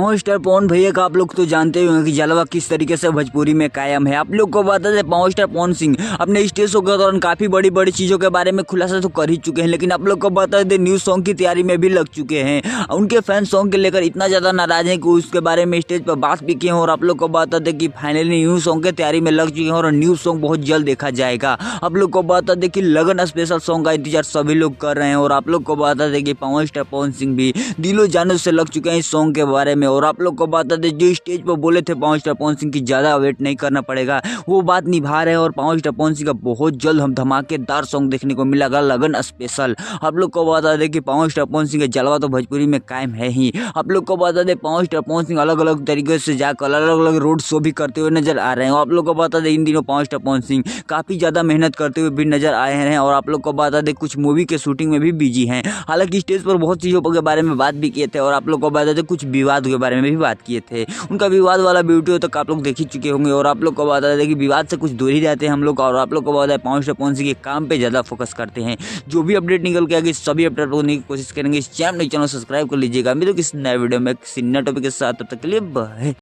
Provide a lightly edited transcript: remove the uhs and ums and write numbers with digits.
Power star पवन भैया का आप लोग तो जानते ही होंगे कि जलवा किस तरीके से भोजपुरी में कायम है। आप लोग को बता दें पावर स्टार पवन सिंह अपने स्टेज शो के दौरान काफी बड़ी बड़ी चीजों के बारे में खुलासा तो कर ही चुके हैं, लेकिन आप लोग को बता दें न्यू सॉन्ग की तैयारी में भी लग चुके हैं। उनके फैन सॉन्ग के लेकर इतना ज्यादा नाराज हैं कि उसके बारे में स्टेज पर बात भी किए हैं। और आप लोग को बता दें कि फाइनली न्यू सॉन्ग की तैयारी में लग चुके हैं और न्यू सॉन्ग बहुत जल्द देखा जाएगा। आप लोग को बता दें कि लगन स्पेशल सॉन्ग का इंतजार सभी लोग कर रहे हैं। और आप लोग को बता दें कि पावर स्टार पवन सिंह भी दिलो जानो से लग चुके हैं इस सॉन्ग के बारे में। और आप लोग को बता दें जो स्टेज पर बोले थे पावर स्टार पवन सिंह की ज्यादा वेट नहीं करना पड़ेगा, वो बात निभा रहे हैं। और पावर स्टार पवन सिंह का बहुत जल्द हम धमाकेदार सॉन्ग देखने को मिलेगा लगन स्पेशल। आप लोग को बता दें कि पावर स्टार पवन सिंह का जलवा तो भोजपुरी में कायम है ही। आप लोग को बता दें पावर स्टार पवन सिंह अलग अलग तरीके से जाकर अलग अलग रोड शो भी करते हुए नजर आ रहे हैं। आप लोग को बता दें इन दिनों पावर स्टार पवन सिंह काफी ज्यादा मेहनत करते हुए भी नजर आए हैं। और आप लोग को बता दें कुछ मूवी के शूटिंग में भी बिजी हैं। हालांकि स्टेज पर बहुत चीजों के बारे में बात भी किए थे। और आप लोग को बता दें कुछ विवाद के बारे में भी बात किए थे। उनका विवाद वाला वीडियो तक आप लोग देख ही चुके होंगे। और आप लोग को बता दें कि विवाद से कुछ दूर ही रहते हैं हम लोग। और आप लोग को बता दें पावर स्टार पवन सिंह के काम पे ज्यादा फोकस करते हैं। जो भी अपडेट निकल के आगे सभी अपडेट होने की कोशिश करेंगे। इस चैनल सब्सक्राइब कर लीजिएगा। मिलो किसी नए वीडियो में किसी नए टॉपिक के साथ, तब तक के लिए बाय।